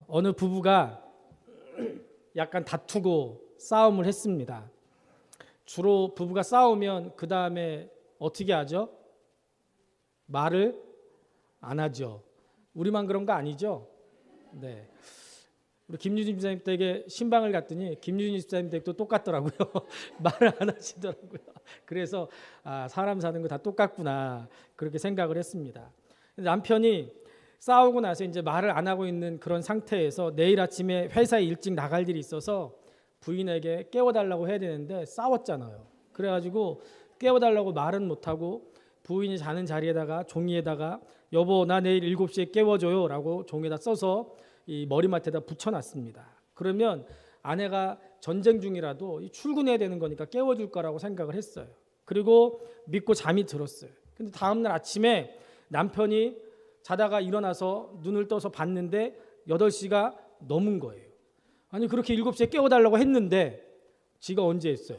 어느 부부가 약간 다투고 싸움을 했습니다. 주로 부부가 싸우면 그 다음에 어떻게 하죠? 말을 안 하죠. 우리만 그런 거 아니죠? 네. 우리 김유진 집사님 댁에 신방을 갔더니 김유진 집사님 댁도 똑같더라고요. 말을 안 하시더라고요. 그래서 사람 사는 거 다 똑같구나 그렇게 생각을 했습니다. 남편이 싸우고 나서 이제 말을 안 하고 있는 그런 상태에서 내일 아침에 회사에 일찍 나갈 일이 있어서 부인에게 깨워달라고 해야 되는데 싸웠잖아요. 그래가지고 깨워달라고 말은 못하고 부인이 자는 자리에다가 종이에다가 여보 나 내일 7시에 깨워줘요 라고 종이에다 써서 이 머리맡에다 붙여놨습니다. 그러면 아내가 전쟁 중이라도 출근해야 되는 거니까 깨워줄 거라고 생각을 했어요. 그리고 믿고 잠이 들었어요. 근데 다음날 아침에 남편이 자다가 일어나서 눈을 떠서 봤는데 8시가 넘은 거예요. 아니 그렇게 7시에 깨워달라고 했는데 지가 언제 했어요?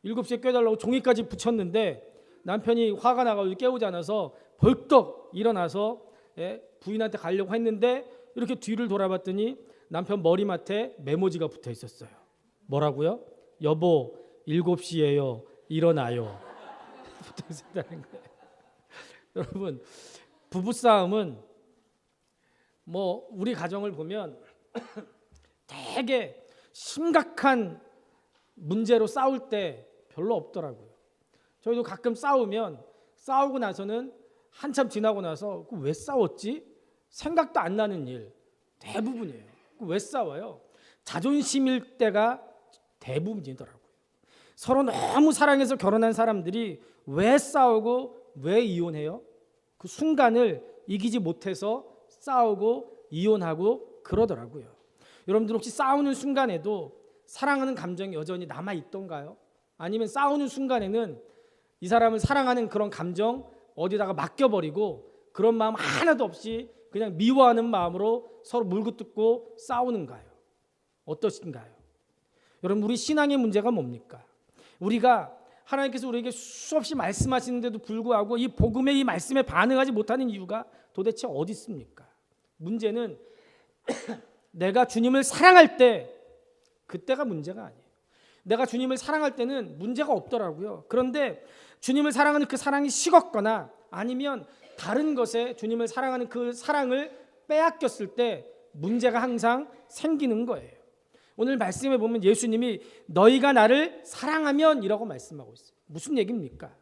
7시에 깨워달라고 종이까지 붙였는데 남편이 화가 나가지고 깨우지 않아서 벌떡 일어나서 부인한테 가려고 했는데 이렇게 뒤를 돌아봤더니 남편 머리맡에 메모지가 붙어 있었어요. 뭐라고요? 여보 7시예요. 일어나요. 붙어 있었다는 거예요. 여러분 부부싸움은 뭐 우리 가정을 보면 되게 심각한 문제로 싸울 때 별로 없더라고요. 저희도 가끔 싸우고 나서는 한참 지나고 나서 왜 싸웠지? 생각도 안 나는 일 대부분이에요. 왜 싸워요? 자존심일 때가 대부분이더라고요. 서로 너무 사랑해서 결혼한 사람들이 왜 싸우고 왜 이혼해요? 그 순간을 이기지 못해서 싸우고 이혼하고 그러더라고요. 여러분들 혹시 싸우는 순간에도 사랑하는 감정이 여전히 남아있던가요? 아니면 싸우는 순간에는 이 사람을 사랑하는 그런 감정 어디다가 맡겨버리고 그런 마음 하나도 없이 그냥 미워하는 마음으로 서로 물고 뜯고 싸우는가요? 어떠신가요? 여러분 우리 신앙의 문제가 뭡니까? 우리가 하나님께서 우리에게 수없이 말씀하시는데도 불구하고 이 복음의 이 말씀에 반응하지 못하는 이유가 도대체 어디 있습니까? 문제는 내가 주님을 사랑할 때 그때가 문제가 아니에요. 내가 주님을 사랑할 때는 문제가 없더라고요. 그런데 주님을 사랑하는 그 사랑이 식었거나 아니면 다른 것에 주님을 사랑하는 그 사랑을 빼앗겼을 때 문제가 항상 생기는 거예요. 오늘 말씀에 보면 예수님이 너희가 나를 사랑하면 이라고 말씀하고 있어요. 무슨 얘기입니까?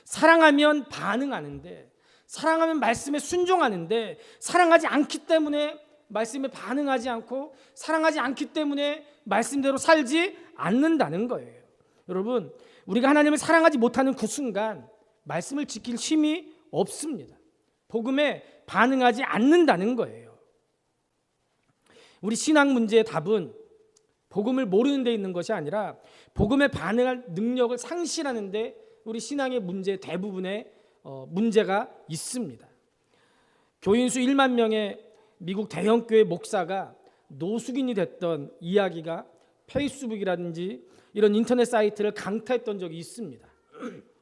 사랑하면 반응하는데 사랑하면 말씀에 순종하는데 사랑하지 않기 때문에 말씀에 반응하지 않고 사랑하지 않기 때문에 말씀대로 살지 않는다는 거예요. 여러분 우리가 하나님을 사랑하지 못하는 그 순간 말씀을 지킬 힘이 없습니다. 복음에 반응하지 않는다는 거예요. 우리 신앙 문제의 답은 복음을 모르는 데 있는 것이 아니라 복음에 반응할 능력을 상실하는 데 우리 신앙의 문제 대부분의 문제가 있습니다. 교인 수 1만 명의 미국 대형교회 목사가 노숙인이 됐던 이야기가 페이스북이라든지 이런 인터넷 사이트를 강타했던 적이 있습니다.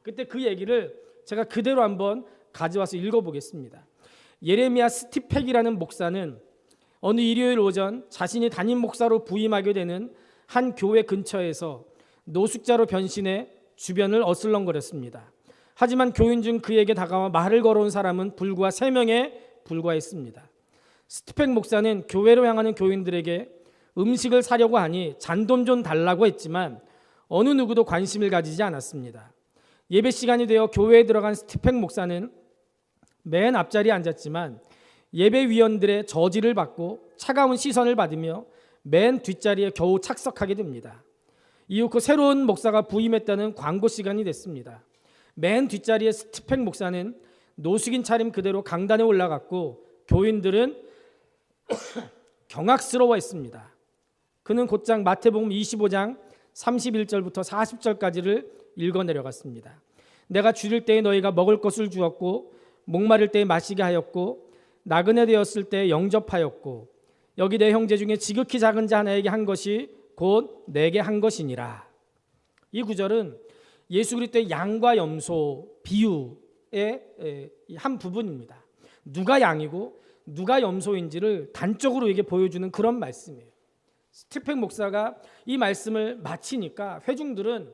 그때 그 얘기를 제가 그대로 한번 가져와서 읽어보겠습니다. 예레미야 스티펙이라는 목사는 어느 일요일 오전 자신이 담임 목사로 부임하게 되는 한 교회 근처에서 노숙자로 변신해 주변을 어슬렁거렸습니다. 하지만 교인 중 그에게 다가와 말을 걸어온 사람은 불과 3명에 불과했습니다. 스티펙 목사는 교회로 향하는 교인들에게 음식을 사려고 하니 잔돈 좀 달라고 했지만 어느 누구도 관심을 가지지 않았습니다. 예배 시간이 되어 교회에 들어간 스티펙 목사는 맨 앞자리에 앉았지만 예배위원들의 저지를 받고 차가운 시선을 받으며 맨 뒷자리에 겨우 착석하게 됩니다. 이후 그 새로운 목사가 부임했다는 광고 시간이 됐습니다. 맨 뒷자리에 스티펙 목사는 노숙인 차림 그대로 강단에 올라갔고 교인들은 경악스러워했습니다. 그는 곧장 마태복음 25장 31절부터 40절까지를 읽어 내려갔습니다. 내가 줄일 때에 너희가 먹을 것을 주었고 목마를 때에 마시게 하였고 나그네 되었을 때에 영접하였고 여기 내 형제 중에 지극히 작은 자 하나에게 한 것이 곧 내게 한 것이니라. 이 구절은 예수 그리스도의 양과 염소 비유의 한 부분입니다. 누가 양이고 누가 염소인지를 단적으로 이게 보여주는 그런 말씀이에요. 스티펜 목사가 이 말씀을 마치니까 회중들은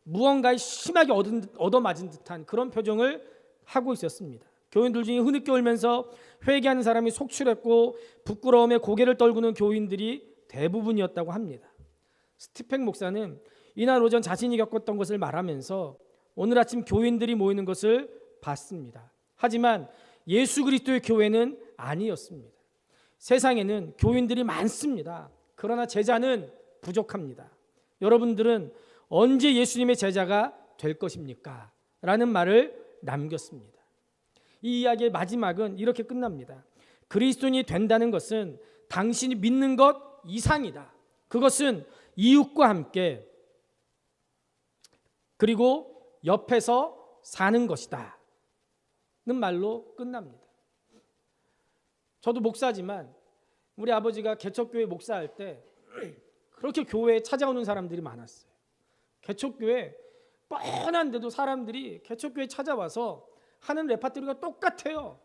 무언가에 심하게 얻어맞은 듯한 그런 표정을 하고 있었습니다. 교인들 중에 흐느껴 울면서 회개하는 사람이 속출했고 부끄러움에 고개를 떨구는 교인들이 대부분이었다고 합니다. 스티펜 목사는 이날 오전 자신이 겪었던 것을 말하면서 오늘 아침 교인들이 모이는 것을 봤습니다. 하지만 예수 그리스도의 교회는 아니었습니다. 세상에는 교인들이 많습니다. 그러나 제자는 부족합니다. 여러분들은 언제 예수님의 제자가 될 것입니까? 라는 말을 남겼습니다. 이 이야기의 마지막은 이렇게 끝납니다. 그리스도인이 된다는 것은 당신이 믿는 것 이상이다. 그것은 이웃과 함께 그리고 옆에서 사는 것이다 는 말로 끝납니다. 저도 목사지만 우리 아버지가 개척교회 목사할 때 그렇게 교회에 찾아오는 사람들이 많았어요. 개척교회 뻔한데도 사람들이 개척교회 찾아와서 하는 레파토리가 똑같아요.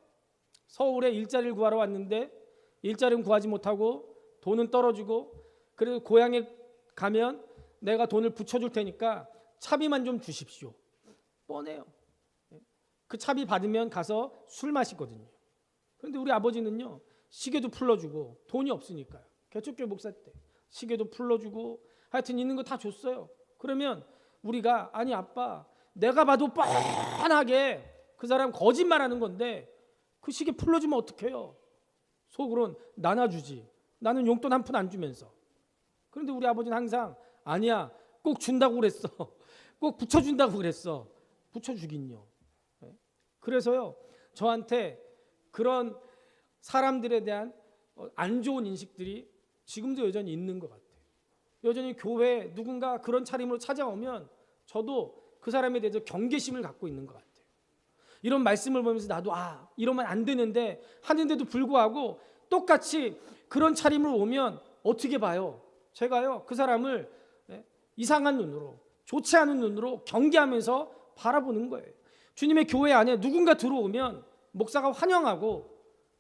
서울에 일자리를 구하러 왔는데 일자리는 구하지 못하고 돈은 떨어지고 그래도 고향에 가면 내가 돈을 붙여줄 테니까 차비만 좀 주십시오. 뻔해요. 그 차비 받으면 가서 술 마시거든요. 그런데 우리 아버지는요, 시계도 풀러주고 돈이 없으니까요. 개척교회 목사 때 시계도 풀러주고 하여튼 있는 거 다 줬어요. 그러면 우리가 아니 아빠 내가 봐도 뻔하게 그 사람 거짓말하는 건데 그 시계 풀러주면 어떡해요? 속으론 나눠주지. 나는 용돈 한 푼 안 주면서. 그런데 우리 아버지는 항상 아니야 꼭 준다고 그랬어. 꼭 붙여준다고 그랬어. 붙여주긴요. 그래서요 저한테 그런 사람들에 대한 안 좋은 인식들이 지금도 여전히 있는 것 같아요. 여전히 교회에 누군가 그런 차림으로 찾아오면 저도 그 사람에 대해서 경계심을 갖고 있는 것 같아요. 이런 말씀을 보면서 나도 이러면 안 되는데 하는데도 불구하고 똑같이 그런 차림으로 오면 어떻게 봐요? 제가요 그 사람을 이상한 눈으로 좋지 않은 눈으로 경계하면서 바라보는 거예요. 주님의 교회 안에 누군가 들어오면 목사가 환영하고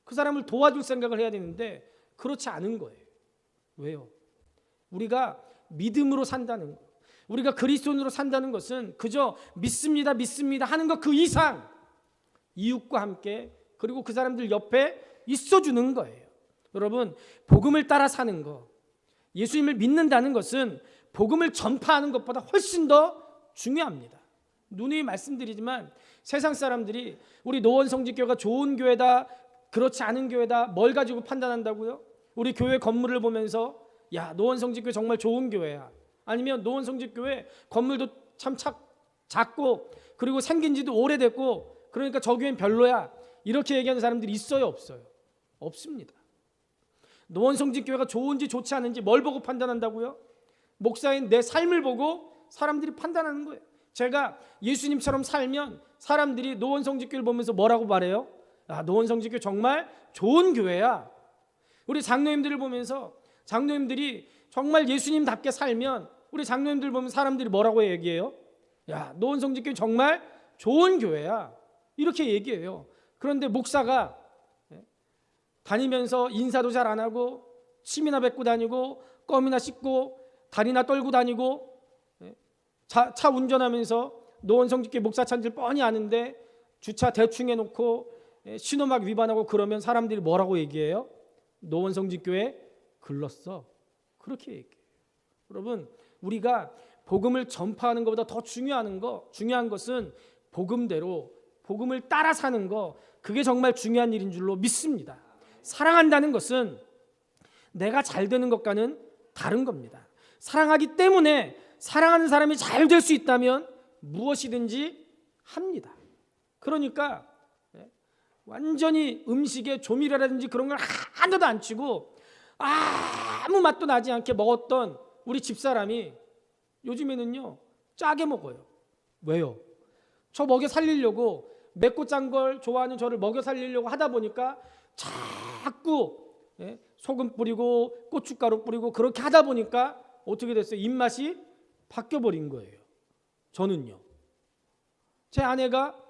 그 사람을 도와줄 생각을 해야 되는데 그렇지 않은 거예요. 왜요? 우리가 믿음으로 산다는 것, 우리가 그리스도인으로 산다는 것은 그저 믿습니다 하는 것 그 이상 이웃과 함께 그리고 그 사람들 옆에 있어주는 거예요. 여러분 복음을 따라 사는 것, 예수님을 믿는다는 것은 복음을 전파하는 것보다 훨씬 더 중요합니다. 누누이 말씀드리지만 세상 사람들이 우리 노원성직교회가 좋은 교회다 그렇지 않은 교회다 뭘 가지고 판단한다고요? 우리 교회 건물을 보면서 야 노원성직교회 정말 좋은 교회야, 아니면 노원성직교회 건물도 참 작고 그리고 생긴 지도 오래됐고 그러니까 저 교회는 별로야, 이렇게 얘기하는 사람들이 있어요 없어요? 없습니다. 노원성직교회가 좋은지 좋지 않은지 뭘 보고 판단한다고요? 목사인 내 삶을 보고 사람들이 판단하는 거예요. 제가 예수님처럼 살면 사람들이 노원성직교회를 보면서 뭐라고 말해요? 노원성직교회 정말 좋은 교회야. 우리 장로님들을 보면서 장로님들이 정말 예수님답게 살면 우리 장로님들 보면 사람들이 뭐라고 얘기해요? 야 노원성직교회 정말 좋은 교회야, 이렇게 얘기해요. 그런데 목사가 다니면서 인사도 잘 안 하고 침이나 뱉고 다니고 껌이나 씹고 다리나 떨고 다니고 차 운전하면서 노원성직교회 목사 찬줄 뻔히 아는데 주차 대충 해놓고 신호막 위반하고 그러면 사람들이 뭐라고 얘기해요? 노원성직교회 글렀어, 그렇게 얘기해요. 여러분 우리가 복음을 전파하는 것보다 더 중요한 것은 복음대로 복음을 따라 사는 거, 그게 정말 중요한 일인 줄로 믿습니다. 사랑한다는 것은 내가 잘 되는 것과는 다른 겁니다. 사랑하기 때문에 사랑하는 사람이 잘 될 수 있다면 무엇이든지 합니다. 그러니까 완전히 음식에 조미료라든지 그런 걸 하나도 안 치고 아무 맛도 나지 않게 먹었던 우리 집사람이 요즘에는요 짜게 먹어요. 왜요? 저 먹여 살리려고 맵고 짠 걸 좋아하는 저를 먹여 살리려고 하다 보니까 자꾸 소금 뿌리고 고춧가루 뿌리고 그렇게 하다 보니까 어떻게 됐어요? 입맛이 바뀌어버린 거예요. 저는요, 제 아내가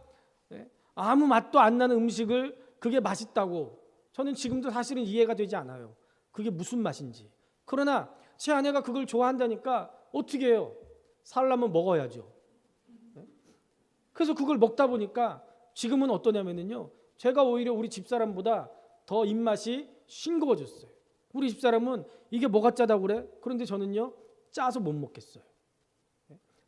아무 맛도 안 나는 음식을 그게 맛있다고 저는 지금도 사실은 이해가 되지 않아요. 그게 무슨 맛인지. 그러나 제 아내가 그걸 좋아한다니까 어떻게 해요? 살려면 먹어야죠. 그래서 그걸 먹다 보니까 지금은 어떠냐면요, 제가 오히려 우리 집사람보다 더 입맛이 싱거워졌어요. 우리 집사람은 이게 뭐가 짜다고 그래? 그런데 저는요, 짜서 못 먹겠어요.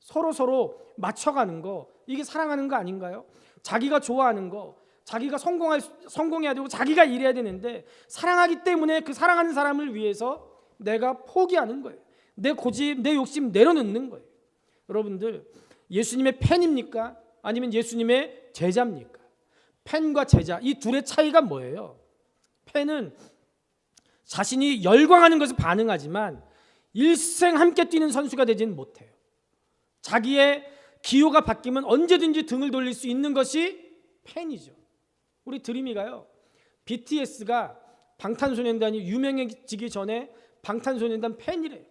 서로 맞춰가는 거, 이게 사랑하는 거 아닌가요? 자기가 좋아하는 거, 자기가 성공해야 되고 자기가 이래야 되는데, 사랑하기 때문에 그 사랑하는 사람을 위해서 내가 포기하는 거예요. 내 고집, 내 욕심 내려놓는 거예요. 여러분들, 예수님의 팬입니까? 아니면 예수님의 제자입니까? 팬과 제자, 이 둘의 차이가 뭐예요? 팬은 자신이 열광하는 것에 반응하지만 일생 함께 뛰는 선수가 되지는 못해요. 자기의 기호가 바뀌면 언제든지 등을 돌릴 수 있는 것이 팬이죠. 우리 드림이가요, BTS가 방탄소년단이 유명해지기 전에 방탄소년단 팬이래요.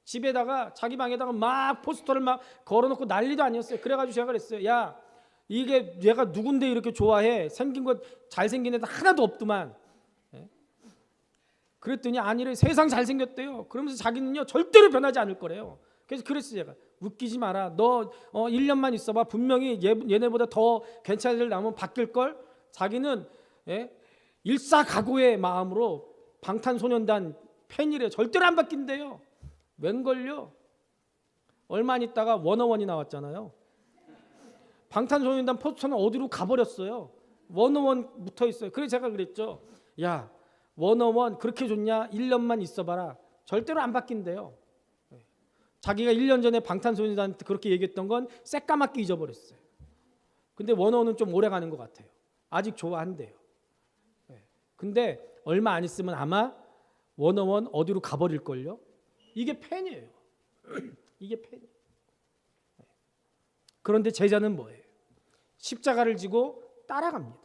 집에다가 자기 방에다가 막 포스터를 막 걸어놓고 난리도 아니었어요. 그래가지고 제가 그랬어요. 야, 이게 얘가 누군데 이렇게 좋아해? 생긴 것 잘생긴 애들 하나도 없더만. 그랬더니 아니래, 세상 잘생겼대요. 그러면서 자기는요 절대로 변하지 않을 거래요. 그래서 그랬어요. 제가 웃기지 마라. 너 1년만 있어봐. 분명히 얘네보다 더 괜찮은 애들 나오면 바뀔걸. 자기는 일사각오의 마음으로 방탄소년단 팬이래요. 절대로 안 바뀐대요. 웬걸요? 얼마 안 있다가 워너원이 나왔잖아요. 방탄소년단 포스터는 어디로 가버렸어요. 워너원 붙어 있어요. 그래서 제가 그랬죠. 야, 워너원 그렇게 좋냐? 1년만 있어봐라. 절대로 안 바뀐대요. 자기가 1년 전에 방탄소년단한테 그렇게 얘기했던 건 새까맣게 잊어버렸어요. 근데 워너원은 좀 오래 가는 것 같아요. 아직 좋아한대요. 근데 얼마 안 있으면 아마 워너원 어디로 가버릴걸요? 이게 팬이에요. 이게 팬이에요. 그런데 제자는 뭐예요? 십자가를 지고 따라갑니다.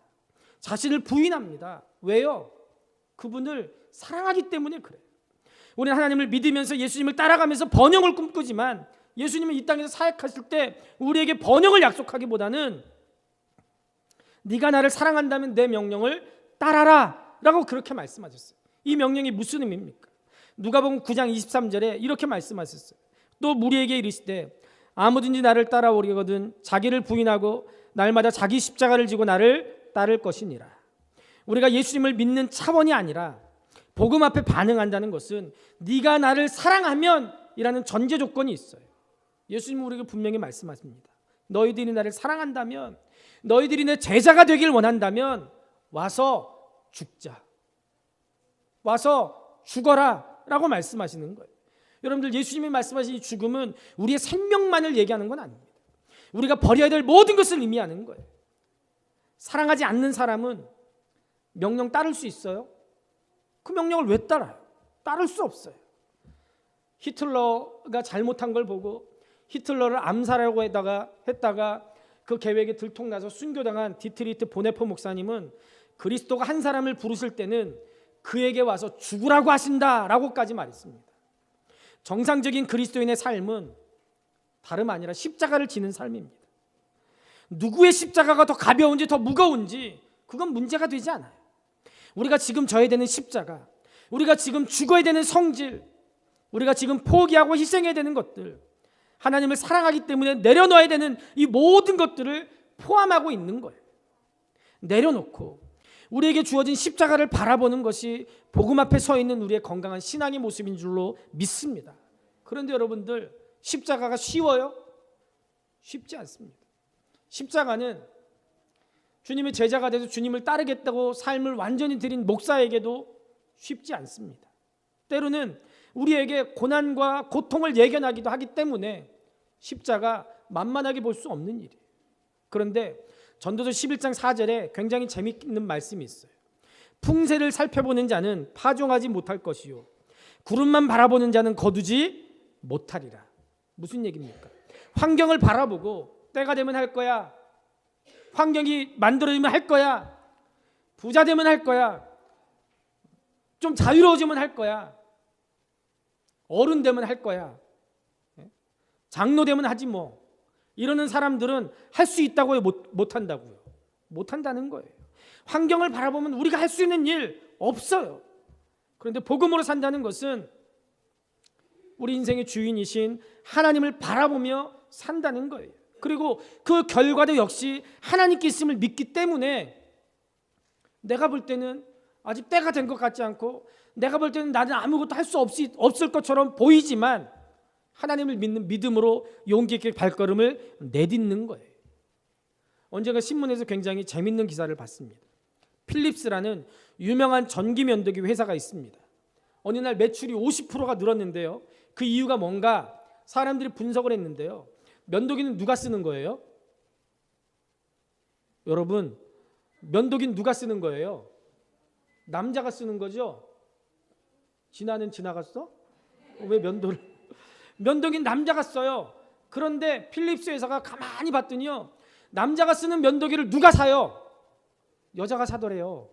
자신을 부인합니다. 왜요? 그분을 사랑하기 때문에 그래요. 우리는 하나님을 믿으면서 예수님을 따라가면서 번영을 꿈꾸지만, 예수님은 이 땅에서 사역하실 때 우리에게 번영을 약속하기보다는 네가 나를 사랑한다면 내 명령을 따라라 라고 그렇게 말씀하셨어요. 이 명령이 무슨 의미입니까? 누가복음 9장 23절에 이렇게 말씀하셨어요. 또 무리에게 이르시되 아무든지 나를 따라오려거든 자기를 부인하고 날마다 자기 십자가를 지고 나를 따를 것이니라. 우리가 예수님을 믿는 차원이 아니라 복음 앞에 반응한다는 것은 네가 나를 사랑하면 이라는 전제 조건이 있어요. 예수님은 우리에게 분명히 말씀하십니다. 너희들이 나를 사랑한다면, 너희들이 내 제자가 되길 원한다면 와서 죽자, 와서 죽어라 라고 말씀하시는 거예요. 여러분들, 예수님이 말씀하신 이 죽음은 우리의 생명만을 얘기하는 건 아닙니다. 우리가 버려야 될 모든 것을 의미하는 거예요. 사랑하지 않는 사람은 명령 따를 수 있어요? 그 명령을 왜 따라요? 따를 수 없어요. 히틀러가 잘못한 걸 보고 히틀러를 암살하려고 했다가 그 계획에 들통나서 순교당한 디트리트 보네포 목사님은 그리스도가 한 사람을 부르실 때는 그에게 와서 죽으라고 하신다라고까지 말했습니다. 정상적인 그리스도인의 삶은 다름 아니라 십자가를 지는 삶입니다. 누구의 십자가가 더 가벼운지 더 무거운지 그건 문제가 되지 않아요. 우리가 지금 져야 되는 십자가, 우리가 지금 죽어야 되는 성질, 우리가 지금 포기하고 희생해야 되는 것들, 하나님을 사랑하기 때문에 내려놓아야 되는 이 모든 것들을 포함하고 있는 거예요. 내려놓고 우리에게 주어진 십자가를 바라보는 것이 복음 앞에 서 있는 우리의 건강한 신앙의 모습인 줄로 믿습니다. 그런데 여러분들, 십자가가 쉬워요? 쉽지 않습니다. 십자가는 주님의 제자가 돼서 주님을 따르겠다고 삶을 완전히 드린 목사에게도 쉽지 않습니다. 때로는 우리에게 고난과 고통을 예견하기도 하기 때문에 십자가 만만하게 볼 수 없는 일이에요. 그런데 전도서 11장 4절에 굉장히 재미있는 말씀이 있어요. 풍세를 살펴보는 자는 파종하지 못할 것이요 구름만 바라보는 자는 거두지 못하리라. 무슨 얘기입니까? 환경을 바라보고 때가 되면 할 거야, 환경이 만들어지면 할 거야, 부자 되면 할 거야, 좀 자유로워지면 할 거야, 어른 되면 할 거야, 장로 되면 하지 뭐, 이러는 사람들은 할 수 있다고요? 못한다고요? 못한다는 거예요. 환경을 바라보면 우리가 할 수 있는 일 없어요. 그런데 복음으로 산다는 것은 우리 인생의 주인이신 하나님을 바라보며 산다는 거예요. 그리고 그 결과도 역시 하나님께 있음을 믿기 때문에 내가 볼 때는 아직 때가 된 것 같지 않고 내가 볼 때는 나는 아무것도 할 수 없을 것처럼 보이지만 하나님을 믿는 믿음으로 용기 있게 발걸음을 내딛는 거예요. 언젠가 신문에서 굉장히 재밌는 기사를 봤습니다. 필립스라는 유명한 전기 면도기 회사가 있습니다. 어느 날 매출이 50%가 늘었는데요. 그 이유가 뭔가 사람들이 분석을 했는데요. 면도기는 누가 쓰는 거예요? 여러분, 면도기는 누가 쓰는 거예요? 남자가 쓰는 거죠? 진아는 지나갔어? 왜 면도기는 남자가 써요. 그런데 필립스 회사가 가만히 봤더니요, 남자가 쓰는 면도기를 누가 사요? 여자가 사더래요.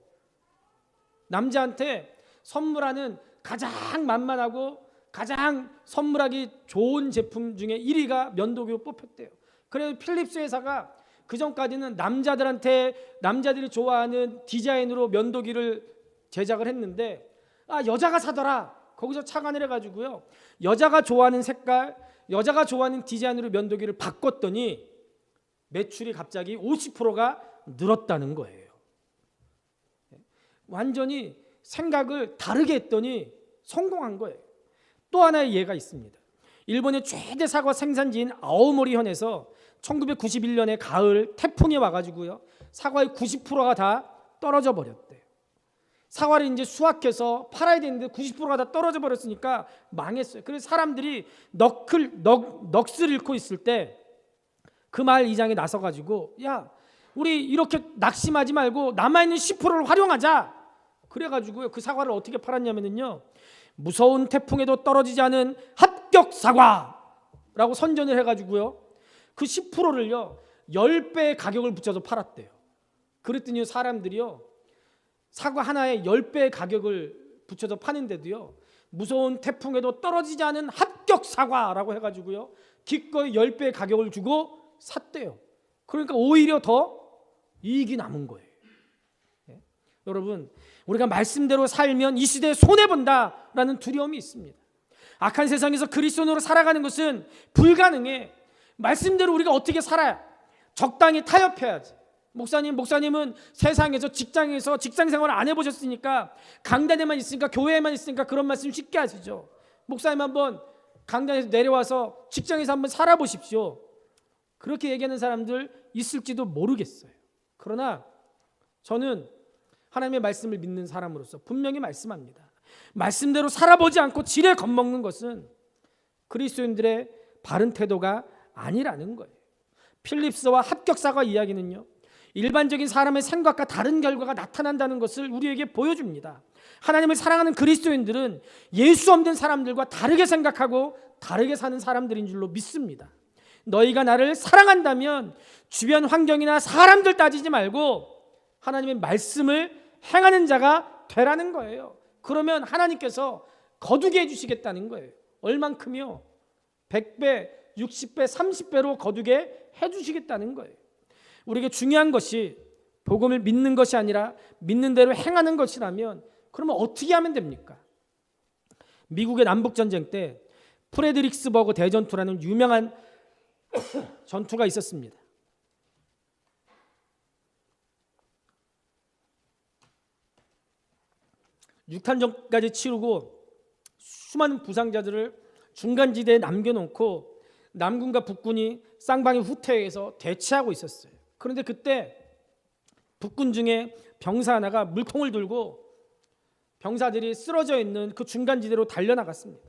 남자한테 선물하는 가장 만만하고 가장 선물하기 좋은 제품 중에 1위가 면도기로 뽑혔대요. 그래서 필립스 회사가 그전까지는 남자들이 좋아하는 디자인으로 면도기를 제작을 했는데 여자가 사더라. 거기서 착안을 해가지고요, 여자가 좋아하는 색깔, 여자가 좋아하는 디자인으로 면도기를 바꿨더니 매출이 갑자기 50%가 늘었다는 거예요. 완전히 생각을 다르게 했더니 성공한 거예요. 또 하나의 예가 있습니다. 일본의 최대 사과 생산지인 아오모리현에서 1991년에 가을 태풍이 와가지고요, 사과의 90%가 다 떨어져 버렸대요. 사과를 이제 수확해서 팔아야 되는데 90%가 다 떨어져 버렸으니까 망했어요. 그래서 사람들이 넋을 잃고 있을 때 그 마을 이장이 나서가지고, 야, 우리 이렇게 낙심하지 말고 남아있는 10%를 활용하자. 그래가지고요, 그 사과를 어떻게 팔았냐면요, 무서운 태풍에도 떨어지지 않은 합격 사과라고 선전을 해가지고요, 그 10%를요 10배의 가격을 붙여서 팔았대요. 그랬더니 사람들이요, 사과 하나에 10배의 가격을 붙여서 파는데도요, 무서운 태풍에도 떨어지지 않은 합격 사과라고 해가지고요 기꺼이 10배의 가격을 주고 샀대요. 그러니까 오히려 더 이익이 남은 거예요. 네? 여러분, 우리가 말씀대로 살면 이 시대에 손해본다라는 두려움이 있습니다. 악한 세상에서 그리스도인으로 살아가는 것은 불가능해. 말씀대로 우리가 어떻게 살아야? 적당히 타협해야지. 목사님은 세상에서 직장에서 직장 생활을 안 해보셨으니까 강단에만 있으니까 교회에만 있으니까 그런 말씀 쉽게 하시죠. 목사님 한번 강단에서 내려와서 직장에서 한번 살아보십시오. 그렇게 얘기하는 사람들 있을지도 모르겠어요. 그러나 저는 하나님의 말씀을 믿는 사람으로서 분명히 말씀합니다. 말씀대로 살아보지 않고 지레 겁먹는 것은 그리스도인들의 바른 태도가 아니라는 거예요. 필립스와 합격사과 이야기는요, 일반적인 사람의 생각과 다른 결과가 나타난다는 것을 우리에게 보여줍니다. 하나님을 사랑하는 그리스도인들은 예수 없는 사람들과 다르게 생각하고 다르게 사는 사람들인 줄로 믿습니다. 너희가 나를 사랑한다면 주변 환경이나 사람들 따지지 말고 하나님의 말씀을 행하는 자가 되라는 거예요. 그러면 하나님께서 거두게 해주시겠다는 거예요. 얼만큼요? 100배, 60배, 30배로 거두게 해주시겠다는 거예요. 우리에게 중요한 것이 복음을 믿는 것이 아니라 믿는 대로 행하는 것이라면 그러면 어떻게 하면 됩니까? 미국의 남북전쟁 때 프레드릭스버그 대전투라는 유명한 전투가 있었습니다. 육탄전까지 치르고 수많은 부상자들을 중간지대에 남겨놓고 남군과 북군이 쌍방의 후퇴해서 대치하고 있었어요. 그런데 그때 북군 중에 병사 하나가 물통을 들고 병사들이 쓰러져 있는 그 중간지대로 달려나갔습니다.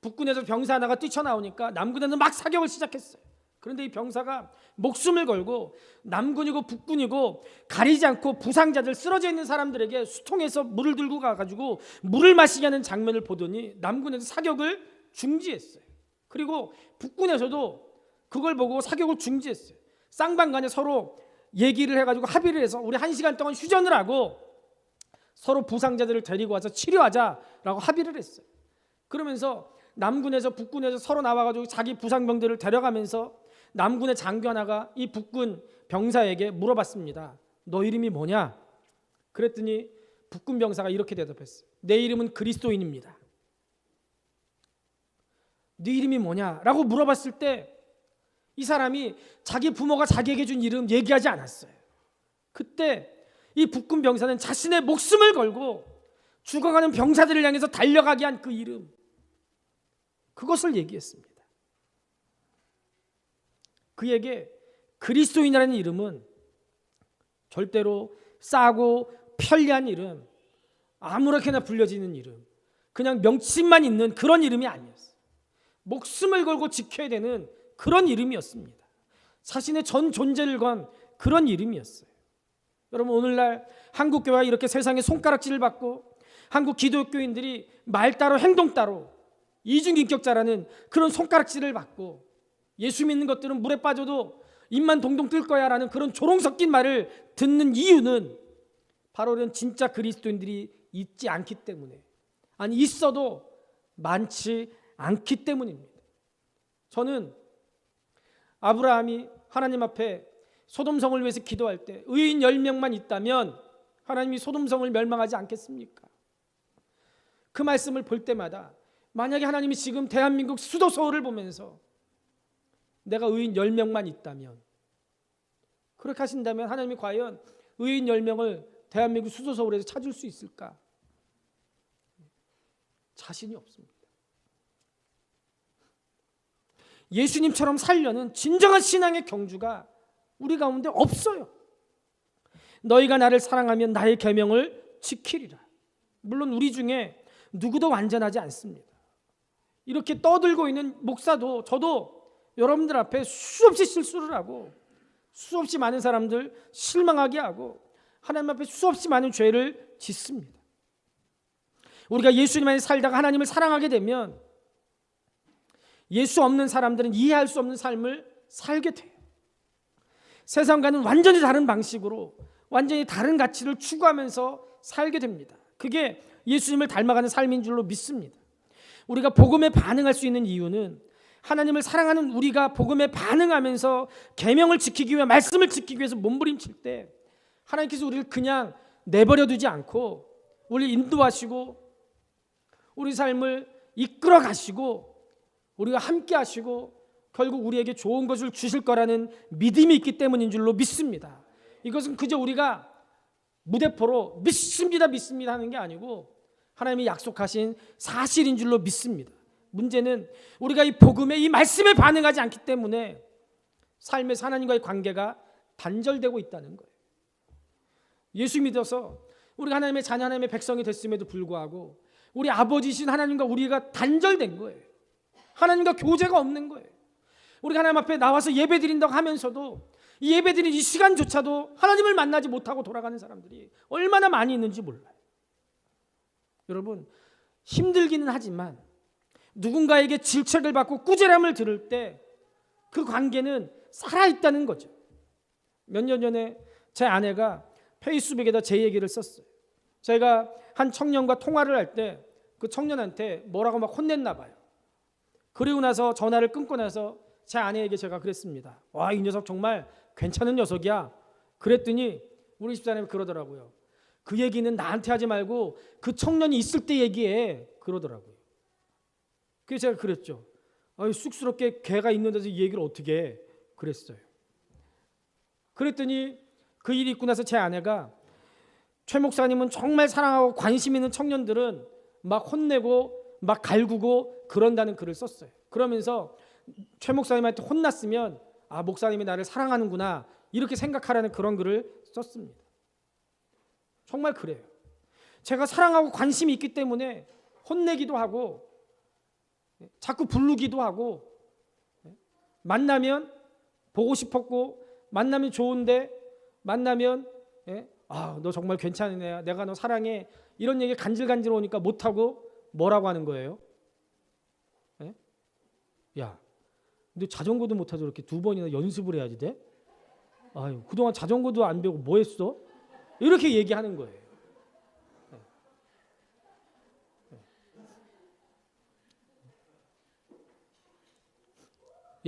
북군에서 병사 하나가 뛰쳐나오니까 남군에는 막 사격을 시작했어요. 그런데 이 병사가 목숨을 걸고 남군이고 북군이고 가리지 않고 부상자들, 쓰러져 있는 사람들에게 수통에서 물을 들고 가가지고 물을 마시게 하는 장면을 보더니 남군에서 사격을 중지했어요. 그리고 북군에서도 그걸 보고 사격을 중지했어요. 쌍방간에 서로 얘기를 해가지고 합의를 해서 우리 1시간 동안 휴전을 하고 서로 부상자들을 데리고 와서 치료하자라고 합의를 했어요. 그러면서 남군에서 북군에서 서로 나와가지고 자기 부상병들을 데려가면서 남군의 장교 하나가 이 북군 병사에게 물어봤습니다. 너 이름이 뭐냐? 그랬더니 북군 병사가 이렇게 대답했어요. 내 이름은 그리스도인입니다. 네 이름이 뭐냐? 라고 물어봤을 때 이 사람이 자기 부모가 자기에게 준 이름 얘기하지 않았어요. 그때 이 북군 병사는 자신의 목숨을 걸고 죽어가는 병사들을 향해서 달려가게 한 그 이름, 그것을 얘기했습니다. 그에게 그리스도인이라는 이름은 절대로 싸고 편리한 이름, 아무렇게나 불려지는 이름, 그냥 명칭만 있는 그런 이름이 아니었어요. 목숨을 걸고 지켜야 되는 그런 이름이었습니다. 자신의 전 존재를 건 그런 이름이었어요. 여러분, 오늘날 한국교회가 이렇게 세상에 손가락질을 받고 한국 기독교인들이 말 따로 행동 따로 이중인격자라는 그런 손가락질을 받고 예수 믿는 것들은 물에 빠져도 입만 동동 뜰 거야 라는 그런 조롱 섞인 말을 듣는 이유는 바로 이런 진짜 그리스도인들이 있지 않기 때문에, 아니 있어도 많지 않기 때문입니다. 저는 아브라함이 하나님 앞에 소돔성을 위해서 기도할 때 의인 10명만 있다면 하나님이 소돔성을 멸망하지 않겠습니까? 그 말씀을 볼 때마다 만약에 하나님이 지금 대한민국 수도 서울을 보면서 내가 의인 10명만 있다면, 그렇게 하신다면 하나님이 과연 의인 10명을 대한민국 수도 서울에서 찾을 수 있을까? 자신이 없습니다. 예수님처럼 살려는 진정한 신앙의 경주가 우리 가운데 없어요. 너희가 나를 사랑하면 나의 계명을 지키리라. 물론 우리 중에 누구도 완전하지 않습니다. 이렇게 떠들고 있는 목사도 저도 여러분들 앞에 수없이 실수를 하고 수없이 많은 사람들 실망하게 하고 하나님 앞에 수없이 많은 죄를 짓습니다. 우리가 예수님 안에 살다가 하나님을 사랑하게 되면 예수 없는 사람들은 이해할 수 없는 삶을 살게 돼요. 세상과는 완전히 다른 방식으로 완전히 다른 가치를 추구하면서 살게 됩니다. 그게 예수님을 닮아가는 삶인 줄로 믿습니다. 우리가 복음에 반응할 수 있는 이유는 하나님을 사랑하는 우리가 복음에 반응하면서 계명을 지키기 위해, 말씀을 지키기 위해서 몸부림칠 때 하나님께서 우리를 그냥 내버려 두지 않고 우리를 인도하시고 우리 삶을 이끌어 가시고 우리가 함께 하시고 결국 우리에게 좋은 것을 주실 거라는 믿음이 있기 때문인 줄로 믿습니다. 이것은 그저 우리가 무대포로 믿습니다 하는 게 아니고 하나님이 약속하신 사실인 줄로 믿습니다. 문제는 우리가 이 복음에, 이 말씀에 반응하지 않기 때문에 삶에서 하나님과의 관계가 단절되고 있다는 거예요. 예수 믿어서 우리가 하나님의 자녀, 하나님의 백성이 됐음에도 불구하고 우리 아버지신 하나님과 우리가 단절된 거예요. 하나님과 교제가 없는 거예요. 우리가 하나님 앞에 나와서 예배 드린다고 하면서도 이 예배 드리는 이 시간조차도 하나님을 만나지 못하고 돌아가는 사람들이 얼마나 많이 있는지 몰라요. 여러분, 힘들기는 하지만 누군가에게 질책을 받고 꾸지람을 들을 때 그 관계는 살아있다는 거죠. 몇 년 전에 제 아내가 페이스북에다 제 얘기를 썼어요. 제가 한 청년과 통화를 할 때 그 청년한테 뭐라고 막 혼냈나 봐요. 그리고 나서 전화를 끊고 나서 제 아내에게 제가 그랬습니다. 와, 이 녀석 정말 괜찮은 녀석이야. 그랬더니 우리 집사람이 그러더라고요. 그 얘기는 나한테 하지 말고 그 청년이 있을 때 얘기해. 그러더라고요. 그래서 제가 그랬죠. 쑥스럽게 걔가 있는 데서 이 얘기를 어떻게 해. 그랬어요. 그랬더니 그 일이 있고 나서 제 아내가 최 목사님은 정말 사랑하고 관심 있는 청년들은 막 혼내고 막 갈구고 그런다는 글을 썼어요. 그러면서 최 목사님한테 혼났으면 아, 목사님이 나를 사랑하는구나 이렇게 생각하라는 그런 글을 썼습니다. 정말 그래요. 제가 사랑하고 관심이 있기 때문에 혼내기도 하고 자꾸 부르기도 하고 만나면 보고 싶었고 만나면 좋은데 만나면 아, 너 정말 괜찮은 애야. 내가 너 사랑해. 이런 얘기 간질간질 오니까 못하고 뭐라고 하는 거예요? 야, 너 자전거도 못하도 이렇게 2번이나 연습을 해야지 돼? 아유, 그동안 자전거도 안 배우고 뭐 했어? 이렇게 얘기하는 거예요.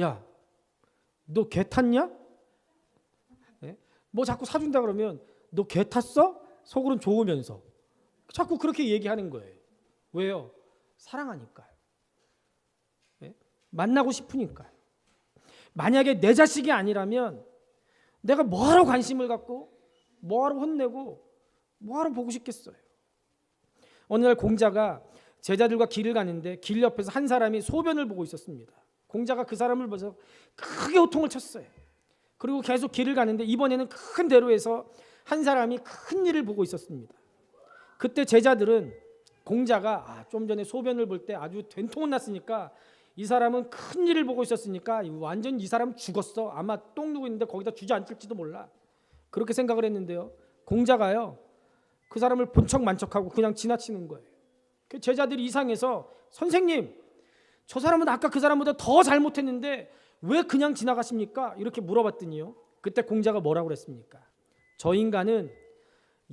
야, 너 개 탔냐? 뭐 자꾸 사준다 그러면 너 개 탔어? 속으로는 좋으면서 자꾸 그렇게 얘기하는 거예요. 왜요? 사랑하니까요. 네? 만나고 싶으니까요. 만약에 내 자식이 아니라면 내가 뭐하러 관심을 갖고 뭐하러 혼내고 뭐하러 보고 싶겠어요. 어느 날 공자가 제자들과 길을 가는데 길 옆에서 한 사람이 소변을 보고 있었습니다. 공자가 그 사람을 보면서 크게 호통을 쳤어요. 그리고 계속 길을 가는데 이번에는 큰 대로에서 한 사람이 큰 일을 보고 있었습니다. 그때 제자들은 공자가 좀 전에 소변을 볼 때 아주 된통은 났으니까 이 사람은 큰 일을 보고 있었으니까 완전 이 사람 죽었어. 아마 똥 누고 있는데 거기다 주저앉을지도 몰라. 그렇게 생각을 했는데요. 공자가요. 그 사람을 본척 만척하고 그냥 지나치는 거예요. 제자들이 이상해서 선생님, 저 사람은 아까 그 사람보다 더 잘못했는데 왜 그냥 지나가십니까? 이렇게 물어봤더니요. 그때 공자가 뭐라고 그랬습니까? 저 인간은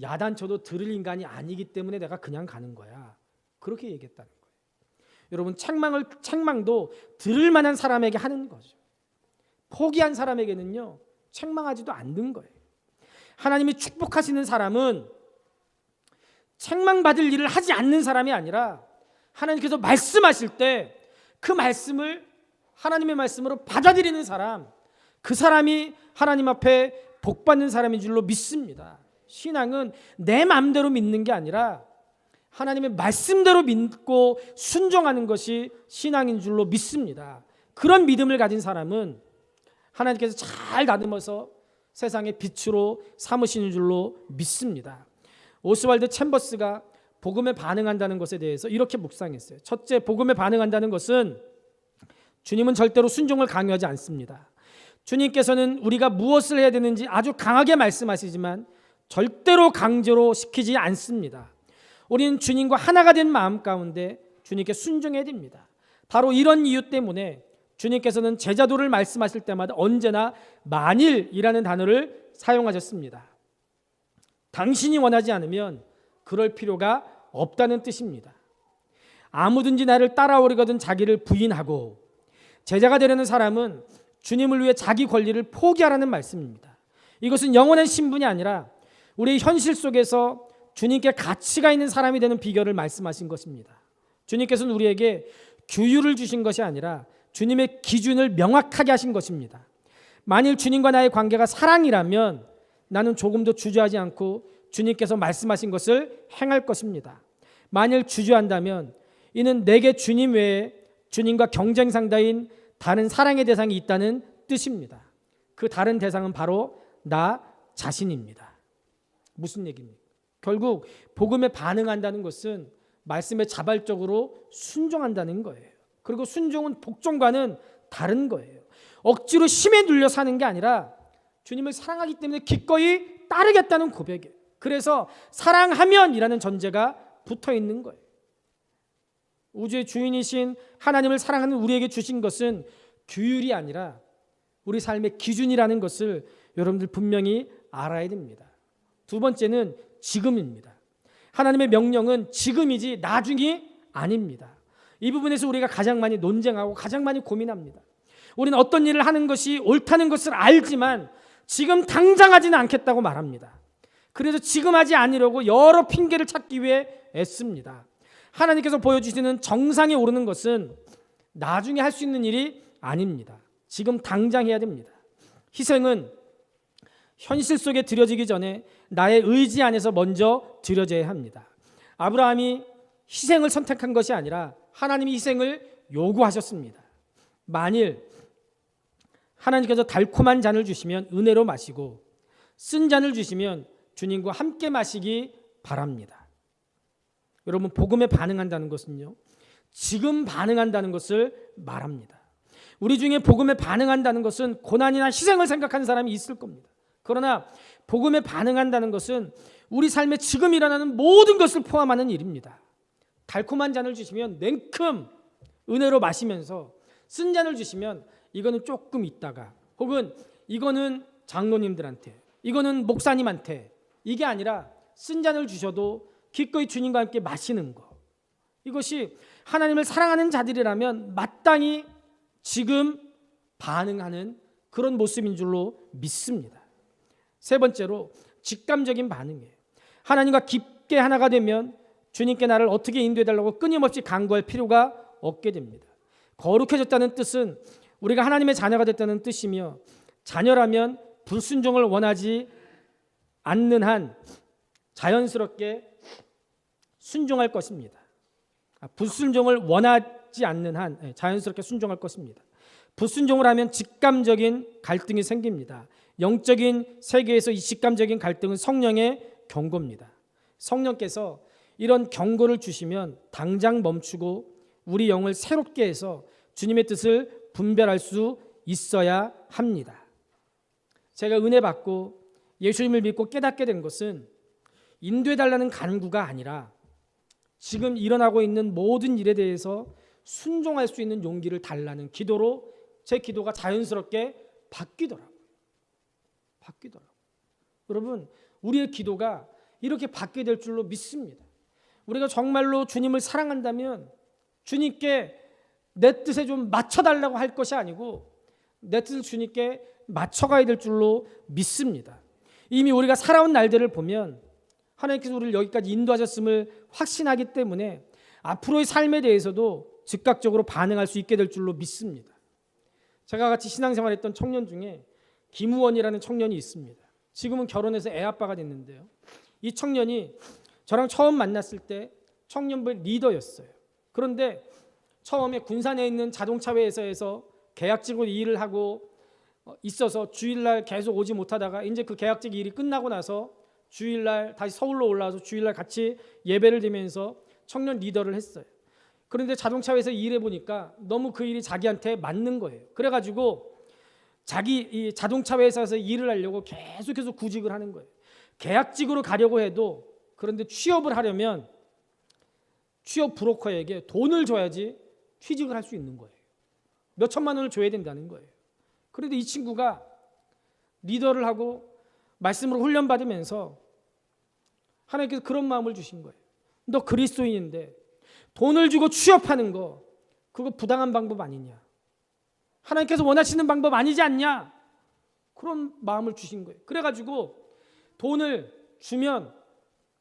야단쳐도 들을 인간이 아니기 때문에 내가 그냥 가는 거야. 그렇게 얘기했다는 거예요. 여러분, 책망도 들을 만한 사람에게 하는 거죠. 포기한 사람에게는요, 책망하지도 않는 거예요. 하나님이 축복하시는 사람은 책망받을 일을 하지 않는 사람이 아니라 하나님께서 말씀하실 때 그 말씀을 하나님의 말씀으로 받아들이는 사람, 그 사람이 하나님 앞에 복받는 사람인 줄로 믿습니다. 신앙은 내 마음대로 믿는 게 아니라 하나님의 말씀대로 믿고 순종하는 것이 신앙인 줄로 믿습니다. 그런 믿음을 가진 사람은 하나님께서 잘 다듬어서 세상의 빛으로 삼으시는 줄로 믿습니다. 오스왈드 챔버스가 복음에 반응한다는 것에 대해서 이렇게 묵상했어요. 첫째, 복음에 반응한다는 것은 주님은 절대로 순종을 강요하지 않습니다. 주님께서는 우리가 무엇을 해야 되는지 아주 강하게 말씀하시지만 절대로 강제로 시키지 않습니다. 우리는 주님과 하나가 된 마음 가운데 주님께 순종해야 됩니다. 바로 이런 이유 때문에 주님께서는 제자도를 말씀하실 때마다 언제나 만일이라는 단어를 사용하셨습니다. 당신이 원하지 않으면 그럴 필요가 없다는 뜻입니다. 아무든지 나를 따라오려거든 자기를 부인하고, 제자가 되려는 사람은 주님을 위해 자기 권리를 포기하라는 말씀입니다. 이것은 영원한 신분이 아니라 우리의 현실 속에서 주님께 가치가 있는 사람이 되는 비결을 말씀하신 것입니다. 주님께서는 우리에게 규율을 주신 것이 아니라 주님의 기준을 명확하게 하신 것입니다. 만일 주님과 나의 관계가 사랑이라면 나는 조금도 주저하지 않고 주님께서 말씀하신 것을 행할 것입니다. 만일 주저한다면 이는 내게 주님 외에 주님과 경쟁 상대인 다른 사랑의 대상이 있다는 뜻입니다. 그 다른 대상은 바로 나 자신입니다. 무슨 얘기입니까? 결국 복음에 반응한다는 것은 말씀에 자발적으로 순종한다는 거예요. 그리고 순종은 복종과는 다른 거예요. 억지로 힘에 눌려 사는 게 아니라 주님을 사랑하기 때문에 기꺼이 따르겠다는 고백이에요. 그래서 사랑하면이라는 전제가 붙어 있는 거예요. 우주의 주인이신 하나님을 사랑하는 우리에게 주신 것은 규율이 아니라 우리 삶의 기준이라는 것을 여러분들 분명히 알아야 됩니다. 두 번째는 지금입니다. 하나님의 명령은 지금이지 나중이 아닙니다. 이 부분에서 우리가 가장 많이 논쟁하고 가장 많이 고민합니다. 우리는 어떤 일을 하는 것이 옳다는 것을 알지만 지금 당장 하지는 않겠다고 말합니다. 그래서 지금 하지 않으려고 여러 핑계를 찾기 위해 애씁니다. 하나님께서 보여주시는 정상에 오르는 것은 나중에 할 수 있는 일이 아닙니다. 지금 당장 해야 됩니다. 희생은 현실 속에 드려지기 전에 나의 의지 안에서 먼저 드려져야 합니다. 아브라함이 희생을 선택한 것이 아니라 하나님이 희생을 요구하셨습니다. 만일 하나님께서 달콤한 잔을 주시면 은혜로 마시고 쓴 잔을 주시면 주님과 함께 마시기 바랍니다. 여러분, 복음에 반응한다는 것은요, 지금 반응한다는 것을 말합니다. 우리 중에 복음에 반응한다는 것은 고난이나 희생을 생각하는 사람이 있을 겁니다. 그러나 복음에 반응한다는 것은 우리 삶에 지금 일어나는 모든 것을 포함하는 일입니다. 달콤한 잔을 주시면 냉큼 은혜로 마시면서 쓴 잔을 주시면 이거는 조금 있다가, 혹은 이거는 장로님들한테, 이거는 목사님한테, 이게 아니라 쓴 잔을 주셔도 기꺼이 주님과 함께 마시는 것, 이것이 하나님을 사랑하는 자들이라면 마땅히 지금 반응하는 그런 모습인 줄로 믿습니다. 세 번째로 직감적인 반응이에요. 하나님과 깊게 하나가 되면 주님께 나를 어떻게 인도해달라고 끊임없이 간구할 필요가 없게 됩니다. 거룩해졌다는 뜻은 우리가 하나님의 자녀가 됐다는 뜻이며, 자녀라면 불순종을 원하지 않는 한 자연스럽게 순종할 것입니다. 불순종을 원하지 않는 한 자연스럽게 순종할 것입니다. 불순종을 하면 직감적인 갈등이 생깁니다. 영적인 세계에서 이 직감적인 갈등은 성령의 경고입니다. 성령께서 이런 경고를 주시면 당장 멈추고 우리 영을 새롭게 해서 주님의 뜻을 분별할 수 있어야 합니다. 제가 은혜 받고 예수님을 믿고 깨닫게 된 것은 인도해달라는 간구가 아니라 지금 일어나고 있는 모든 일에 대해서 순종할 수 있는 용기를 달라는 기도로 제 기도가 자연스럽게 바뀌더라고요. 여러분, 우리의 기도가 이렇게 바뀌게 될 줄로 믿습니다. 우리가 정말로 주님을 사랑한다면 주님께 내 뜻에 좀 맞춰달라고 할 것이 아니고 내 뜻을 주님께 맞춰가야 될 줄로 믿습니다. 이미 우리가 살아온 날들을 보면 하나님께서 우리를 여기까지 인도하셨음을 확신하기 때문에 앞으로의 삶에 대해서도 즉각적으로 반응할 수 있게 될 줄로 믿습니다. 제가 같이 신앙생활했던 청년 중에 김우원이라는 청년이 있습니다. 지금은 결혼해서 애 아빠가 됐는데요. 이 청년이 저랑 처음 만났을 때 청년부 리더였어요. 그런데 처음에 군산에 있는 자동차 회사에서 계약직으로 일을 하고 있어서 주일날 계속 오지 못하다가 이제 그 계약직 일이 끝나고 나서 주일날 다시 서울로 올라와서 주일날 같이 예배를 드리면서 청년 리더를 했어요. 그런데 자동차 회사에 일해 보니까 너무 그 일이 자기한테 맞는 거예요. 그래가지고 자기 이 자동차 회사에서 일을 하려고 계속해서 구직을 하는 거예요. 계약직으로 가려고 해도 그런데 취업을 하려면 취업 브로커에게 돈을 줘야지 취직을 할 수 있는 거예요. 몇 천만 원을 줘야 된다는 거예요. 그런데 이 친구가 리더를 하고 말씀으로 훈련받으면서 하나님께서 그런 마음을 주신 거예요. 너 그리스도인인데 돈을 주고 취업하는 거 그거 부당한 방법 아니냐? 하나님께서 원하시는 방법 아니지 않냐? 그런 마음을 주신 거예요. 그래가지고 돈을 주면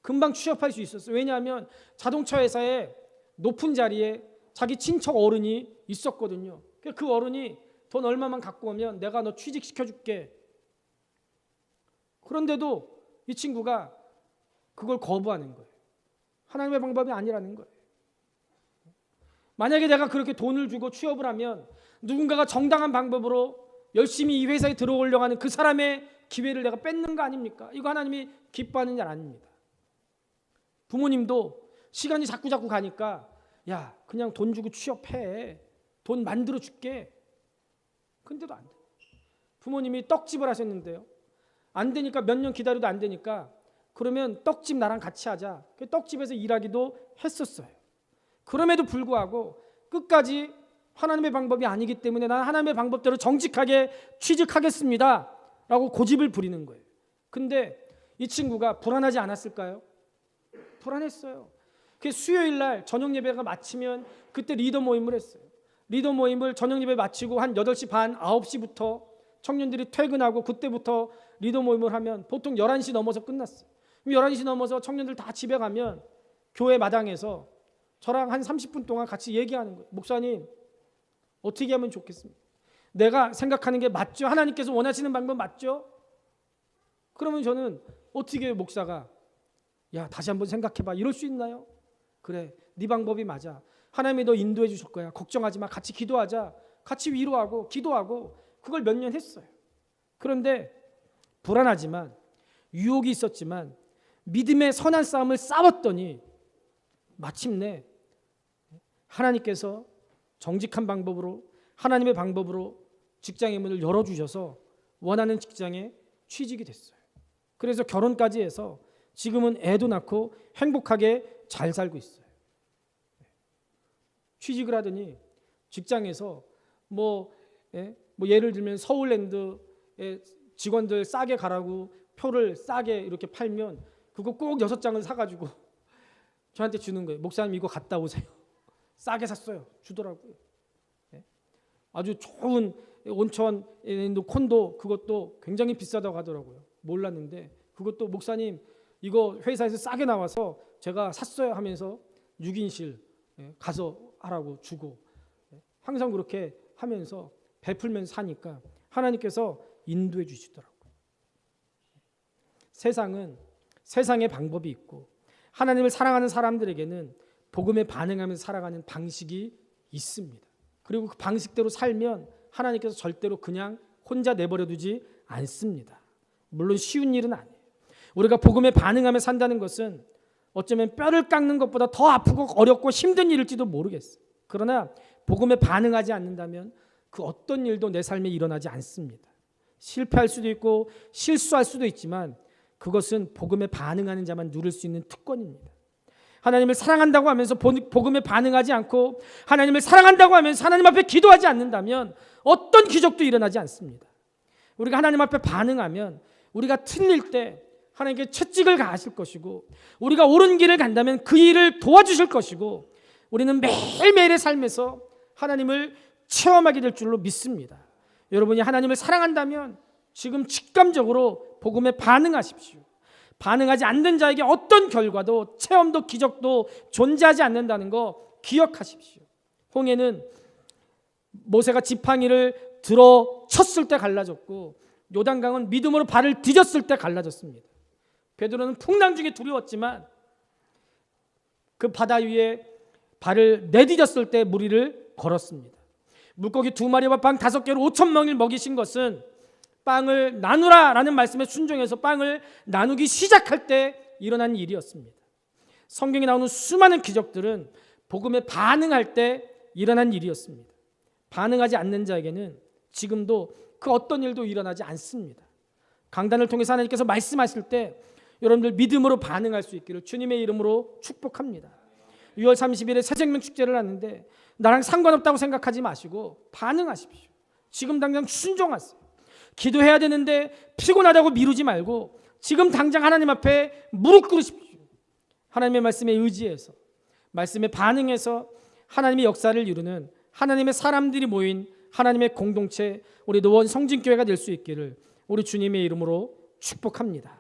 금방 취업할 수 있었어요. 왜냐하면 자동차 회사에 높은 자리에 자기 친척 어른이 있었거든요. 그 어른이 돈 얼마만 갖고 오면 내가 너 취직시켜줄게. 그런데도 이 친구가 그걸 거부하는 거예요. 하나님의 방법이 아니라는 거예요. 만약에 내가 그렇게 돈을 주고 취업을 하면 누군가가 정당한 방법으로 열심히 이 회사에 들어오려고 하는 그 사람의 기회를 내가 뺏는 거 아닙니까? 이거 하나님이 기뻐하는 일 아닙니다. 부모님도 시간이 자꾸 가니까 야 그냥 돈 주고 취업해. 돈 만들어 줄게. 근데도 안 돼. 부모님이 떡집을 하셨는데요. 안 되니까 몇 년 기다려도 안 되니까 그러면 떡집 나랑 같이 하자. 떡집에서 일하기도 했었어요. 그럼에도 불구하고 끝까지 하나님의 방법이 아니기 때문에 나는 하나님의 방법대로 정직하게 취직하겠습니다 라고 고집을 부리는 거예요. 근데 이 친구가 불안하지 않았을까요? 불안했어요. 그 수요일 날 저녁 예배가 마치면 그때 리더 모임을 했어요. 리더 모임을 저녁 예배 마치고 한 8시 반, 9시부터 청년들이 퇴근하고 그때부터 리더 모임을 하면 보통 11시 넘어서 끝났어요. 11시 넘어서 청년들 다 집에 가면 교회 마당에서 저랑 한 30분 동안 같이 얘기하는 거예요. 목사님 어떻게 하면 좋겠습니까? 내가 생각하는 게 맞죠? 하나님께서 원하시는 방법 맞죠? 그러면 저는 어떻게 목사가 야 다시 한번 생각해봐 이럴 수 있나요? 그래 네 방법이 맞아. 하나님이 너 인도해 주실 거야. 걱정하지 마. 같이 기도하자. 같이 위로하고 기도하고 그걸 몇 년 했어요. 그런데 불안하지만 유혹이 있었지만 믿음의 선한 싸움을 싸웠더니 마침내 하나님께서 정직한 방법으로 하나님의 방법으로 직장의 문을 열어주셔서 원하는 직장에 취직이 됐어요. 그래서 결혼까지 해서 지금은 애도 낳고 행복하게 잘 살고 있어요. 취직을 하더니 직장에서 예를 들면 서울랜드에 직원들 싸게 가라고 표를 싸게 이렇게 팔면 그거 꼭 6장을 사가지고 저한테 주는 거예요. 목사님 이거 갔다 오세요. 싸게 샀어요. 주더라고요. 아주 좋은 온천 콘도 그것도 굉장히 비싸다고 하더라고요. 몰랐는데 그것도 목사님 이거 회사에서 싸게 나와서 제가 샀어요 하면서 6인실 가서 하라고 주고 항상 그렇게 하면서 베풀면서 사니까 하나님께서 인도해 주시더라고요. 세상은 세상의 방법이 있고 하나님을 사랑하는 사람들에게는 복음에 반응하면서 살아가는 방식이 있습니다. 그리고 그 방식대로 살면 하나님께서 절대로 그냥 혼자 내버려 두지 않습니다. 물론 쉬운 일은 아니에요. 우리가 복음에 반응하며 산다는 것은 어쩌면 뼈를 깎는 것보다 더 아프고 어렵고 힘든 일일지도 모르겠어요. 그러나 복음에 반응하지 않는다면 그 어떤 일도 내 삶에 일어나지 않습니다. 실패할 수도 있고 실수할 수도 있지만 그것은 복음에 반응하는 자만 누릴 수 있는 특권입니다. 하나님을 사랑한다고 하면서 복음에 반응하지 않고 하나님을 사랑한다고 하면서 하나님 앞에 기도하지 않는다면 어떤 기적도 일어나지 않습니다. 우리가 하나님 앞에 반응하면 우리가 틀릴 때 하나님께 채찍을 가하실 것이고 우리가 옳은 길을 간다면 그 일을 도와주실 것이고 우리는 매일매일의 삶에서 하나님을 체험하게 될 줄로 믿습니다. 여러분이 하나님을 사랑한다면 지금 직감적으로 복음에 반응하십시오. 반응하지 않는 자에게 어떤 결과도 체험도 기적도 존재하지 않는다는 거 기억하십시오. 홍해는 모세가 지팡이를 들어 쳤을 때 갈라졌고 요단강은 믿음으로 발을 디뎠을 때 갈라졌습니다. 베드로는 풍랑 중에 두려웠지만 그 바다 위에 발을 내디뎠을 때 무리를 걸었습니다. 물고기 2마리와 빵 5개로 5,000명을 먹이신 것은 빵을 나누라 라는 말씀에 순종해서 빵을 나누기 시작할 때 일어난 일이었습니다. 성경에 나오는 수많은 기적들은 복음에 반응할 때 일어난 일이었습니다. 반응하지 않는 자에게는 지금도 그 어떤 일도 일어나지 않습니다. 강단을 통해서 하나님께서 말씀하실 때 여러분들 믿음으로 반응할 수 있기를 주님의 이름으로 축복합니다. 6월 30일에 새생명 축제를 하는데 나랑 상관없다고 생각하지 마시고 반응하십시오. 지금 당장 순종하세요. 기도해야 되는데 피곤하다고 미루지 말고 지금 당장 하나님 앞에 무릎 꿇으십시오. 하나님의 말씀에 의지해서 말씀에 반응해서 하나님의 역사를 이루는 하나님의 사람들이 모인 하나님의 공동체 우리 노원 성진교회가 될 수 있기를 우리 주님의 이름으로 축복합니다.